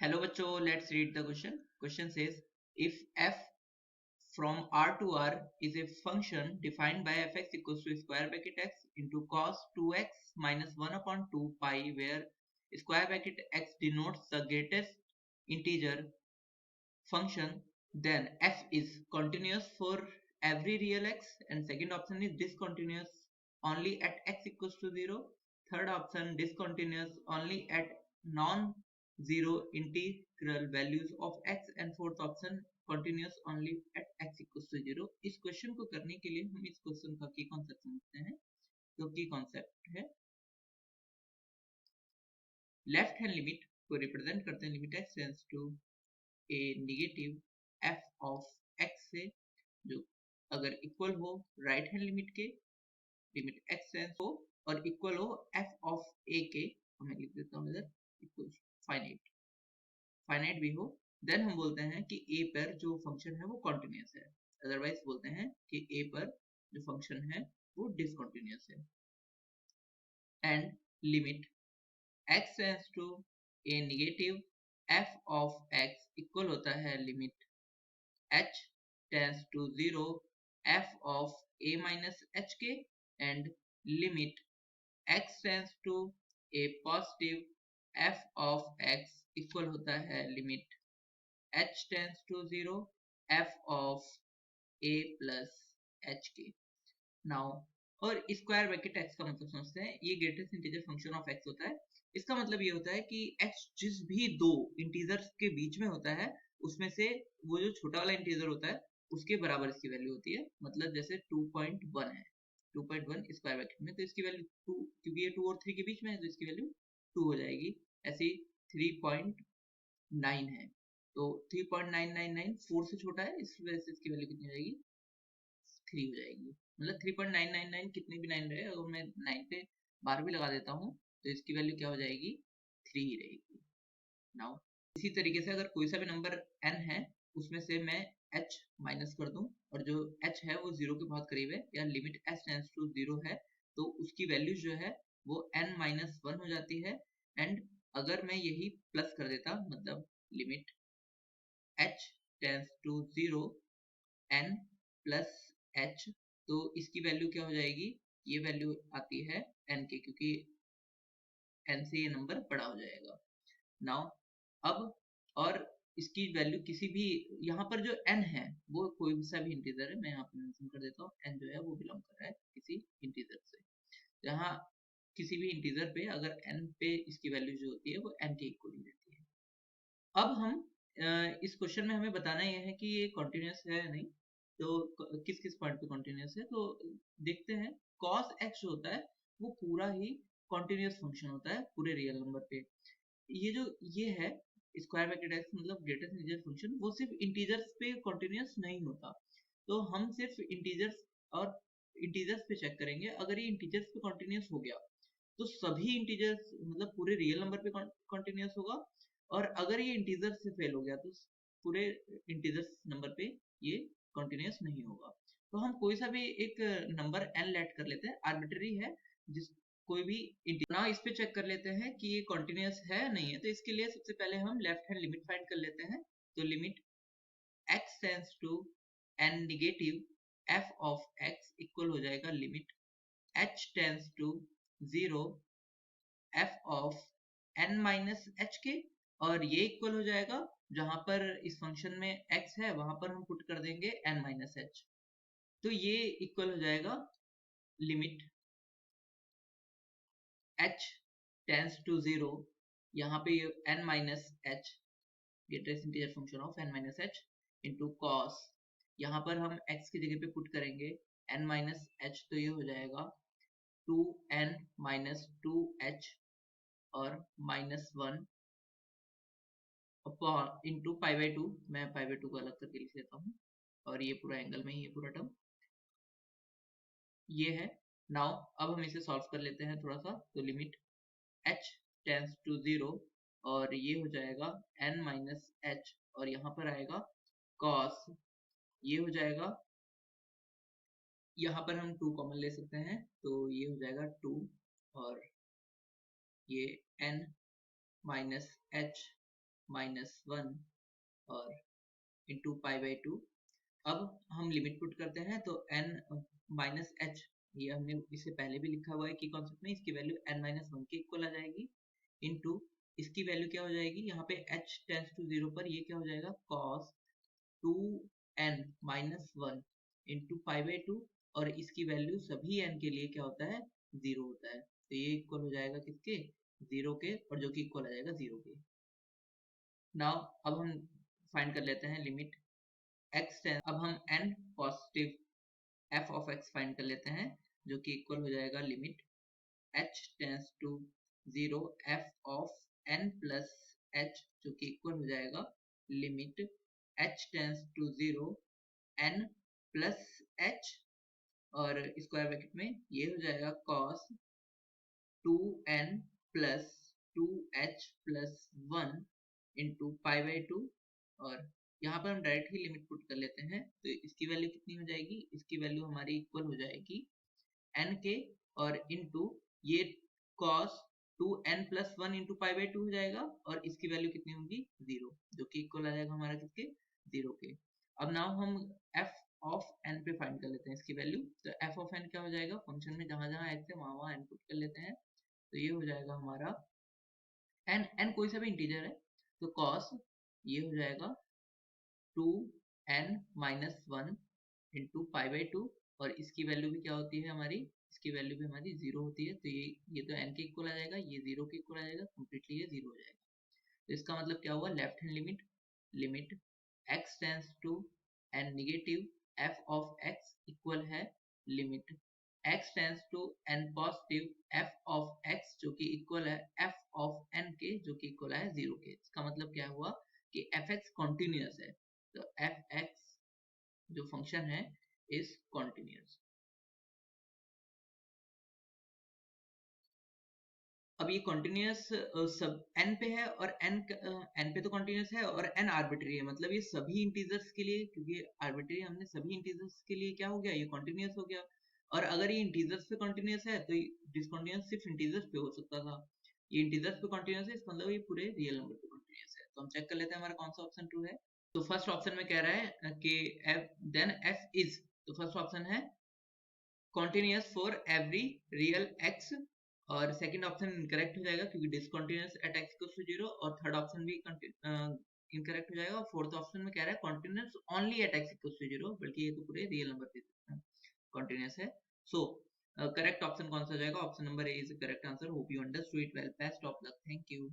Hello बच्चों, let's read the question. Question says if f from r to r is a function defined by fx equals to square bracket x into cos 2x minus 1 upon 2 pi where square bracket x denotes the greatest integer function, then f is continuous for every real x, and second option is discontinuous only at x equals to 0. Third option discontinuous only at non zero integral values of x, and fourth option continuous only at x equals to 0. इस question को करने के लिए हम इस question का की concept समझते हैं. तो की कॉन्सेप्ट है लेफ्ट हैंड लिमिट को रिप्रेजेंट करते हैं limit x tends to a negative f of x से, जो अगर इक्वल हो राइट हैंड लिमिट के लिमिट x टेंड्स हो और इक्वल हो f ऑफ a के, मैं लिख देता हूँ इधर इक्वल फाइनाइट भी हो, देन हम बोलते हैं कि a पर जो फंक्शन है वो कॉन्टिन्यूस है. अदरवाइज बोलते हैं कि a पर जो फंक्शन है वो डिसकंटिन्यूस है. And limit x tends to a negative f of x equal होता है limit h tends to 0 f of a minus h के, and limit x tends to a positive f of x equal होता है limit h tends to 0 f of a plus h के. Now और square bracket x का मतलब समझते हैं. ये greatest integer function of x होता है. इसका मतलब ये होता है कि x जिस भी दो इंटीजर्स के बीच में होता है उसमें से वो जो छोटा वाला इंटीजर होता है उसके बराबर इसकी वैल्यू होती है. मतलब जैसे 2.1 है, 2.1 स्क्वायर ब्रैकेट में, तो इसकी वैल्यू 2, क्योंकि ये 2 और 3 के बीच में है तो इसकी वैल्यू 2 हो जाएगी. ऐसे 3.9 है तो 3.999 4 से छोटा है, इस वजह से इसकी वैल्यू कितनी हो जाएगी 3 हो जाएगी. मतलब 3.999 कितने भी 9 रहे, अगर मैं 9 पे बार भी लगा देता हूँ तो इसकी वैल्यू क्या हो जाएगी 3 ही रहेगी. नाउ इसी तरीके से अगर कोई सा भी नंबर n है उसमें से मैं h माइनस कर दूं और जो h है वो 0 के बहुत करीब है या लिमिट h टेंड्स टू 0 है तो उसकी वैल्यू जो है वो n माइनस 1 हो जाती है. एंड अगर मैं यही प्लस कर देता, मतलब limit h tends to 0 n plus h, तो इसकी वैल्यू क्या हो जाएगी, ये वैल्यू आती है n के, क्योंकि n से ये नंबर बड़ा हो जाएगा. नाउ अब और इसकी वैल्यू किसी भी, यहाँ पर जो n है वो कोई सा भी इंटीजर है, मैं यहाँ पे मेंशन कर देता हूँ n जो है वो बिलोंग कर रहा है किसी इंटीजर से. जहाँ किसी भी इंटीजर पे अगर n पे इसकी वैल्यू जो होती है वो n के इक्वल ही रहती है. अब हम इस क्वेश्चन में हमें बताना यह है कि ये कॉन्टिन्यूस है या नहीं, तो किस किस पॉइंट पे कॉन्टिन्यूस है तो देखते हैं. cos x जो होता है वो पूरा ही कॉन्टिन्यूस फंक्शन होता है पूरे रियल नंबर पे. ये जो ये है स्क्वायर ब्रैकेट x मतलब ग्रेटेस्ट इंटीजर फंक्शन, वो सिर्फ इंटीजर्स पे कॉन्टिन्यूस नहीं होता. तो हम सिर्फ इंटीजर्स और इंटीजर्स पे चेक करेंगे. अगर ये इंटीजर्स पे कॉन्टिन्यूस हो गया तो सभी इंटीजर्स मतलब पूरे रियल नंबर पे कॉन्टिन्यूस होगा, और अगर ये इंटीजर से फेल हो गया तो पूरे इंटीजर्स नंबर पे ये कॉन्टिन्यूस नहीं होगा. तो हम कोई सा भी एक नंबर n लेट कर लेते हैं, आर्बिट्ररी है, जिस कोई भी ना इस पे चेक कर लेते हैं कि ये कॉन्टिन्यूस है नहीं है. तो इसके लिए सबसे पहले हम लेफ्ट हैंड लिमिट फाइंड कर लेते हैं. तो limit x tends to n negative f of x equal हो जाएगा limit h tends to 0 f of n minus h के, और ये इक्वल हो जाएगा जहां पर इस फंक्शन में x है वहां पर हम पुट कर देंगे n माइनस h. तो ये इक्वल हो जाएगा लिमिट h टेंड्स टू 0, यहाँ पे n minus h greatest integer function of n minus h into cos, यहाँ पर हम x की जगह पे पुट करेंगे n माइनस h, तो ये हो जाएगा 2n माइनस 2h और माइनस 1 इंटू पाई बाई 2, मैं पाई बाई 2 को अलग करके लिख लेता हूँ और ये पूरा एंगल में ही है पूरा टर्म ये है. नाउ अब हम इसे सॉल्व कर लेते हैं थोड़ा सा. तो लिमिट h टेंड्स टू 0 और ये हो जाएगा n माइनस h और यहाँ पर आएगा cos, ये हो जाएगा, यहाँ पर हम 2 कॉमन ले सकते हैं तो ये हो जाएगा 2 और ये n माइनस h -1 और इंटू π/2। अब हम लिमिट पुट करते हैं तो n माइनस h, ये हमने इससे पहले भी लिखा हुआ है कि कॉन्सेप्ट में, इसकी वैल्यू n-1 के इक्वल आ जाएगी, इंटू इसकी वैल्यू क्या हो जाएगी, यहाँ पे h टेंड्स टू 0 पर ये क्या हो जाएगा cos 2n-1 इंटू π/2, और इसकी वैल्यू सभी n के लिए क्या होता है 0 होता है, तो ये इक्वल हो जाएगा किसके 0 के, और जो कि इक्वल आ जाएगा 0 के। नाउ अब हम फाइंड कर लेते हैं लिमिट x टेंस, अब हम n positive f of x find कर लेते हैं, जो कि इक्वल हो जाएगा limit h tends to 0 f of n plus h, जो कि इक्वल हो जाएगा limit h tends to 0 n plus h, और स्क्वायर ब्रैकेट में ये हो जाएगा cos 2n plus 2h plus 1 into π/2, और यहाँ पर हम डायरेक्ट ही लिमिट पुट कर लेते हैं, तो इसकी वैल्यू कितनी हो जाएगी, इसकी वैल्यू हमारी इक्वल हो जाएगी n के, और इंटू ये cos 2n प्लस 1 इंटू π/2 हो जाएगा, और इसकी वैल्यू कितनी होगी 0, जो कि इक्वल आ जाएगा हमारा किसके 0 के। अब नाउ हम f ऑफ n पे फाइंड कर लेते हैं इसकी वैल्यू, तो f ऑफ n क्या हो जाएगा, फंक्शन में जहां जहां x है वहां वहां n पुट कर लेते हैं, तो ये हो जाएगा हमारा n कोई सा भी इंटीजर है, तो cos ये हो जाएगा 2n-1 इंटू π/2, और इसकी वैल्यू भी क्या होती है हमारी, इसकी वैल्यू भी हमारी 0 होती है, तो ये तो n के इक्वल आ जाएगा, ये 0 के इक्वल आ जाएगा, कंप्लीटली ये 0 हो जाएगा। तो इसका मतलब क्या हुआ, left hand limit, limit x tends to n negative f of x equal है limit x tends to n positive f of x, जो कि इक्वल है f ऑफ n के, जो कि इक्वल है 0 के। इसका मतलब क्या हुआ कि fx कॉन्टिन्यूअस है, तो fx जो फंक्शन है इज कॉन्टिन्यूअस। अब ये कॉन्टिन्यूअस सब n पे है, और n पे तो कॉन्टिन्यूअस है, और n आर्बिट्री है, मतलब ये सभी इंटीजर्स के लिए, क्योंकि आर्बिट्री हमने सभी इंटीजर्स के लिए क्या हो गया, ये कॉन्टिन्यूअस हो गया। और अगर ये इंटीजर्स पे कॉन्टिन्यूअस है तो डिसकॉन्टिन्यूअस सिर्फ इंटीजर्स पे हो सकता था, ये इंटीजर्स पे कॉन्टिन्यूअस है, इसका मतलब ये पूरे रियल नंबर पे कॉन्टिन्यूअस है। तो हम चेक कर लेते हैं हमारा कौन सा ऑप्शन ट्रू है। तो फर्स्ट ऑप्शन में कह रहा है कि f इज, तो फर्स्ट ऑप्शन है continuous for every real x, और सेकंड ऑप्शन इनकरेक्ट हो जाएगा क्योंकि discontinuous at x equals to 0, और थर्ड ऑप्शन भी इनकरेक्ट हो जाएगा, और फोर्थ ऑप्शन में कह रहा है continuous only at x equals to 0, बल्कि ये तो पूरे रियल नंबर पे कॉन्टिन्यूअस है। सो करेक्ट ऑप्शन कौन सा हो जाएगा, option number A is the correct answer. Hope you understood it well, best of luck, thank you.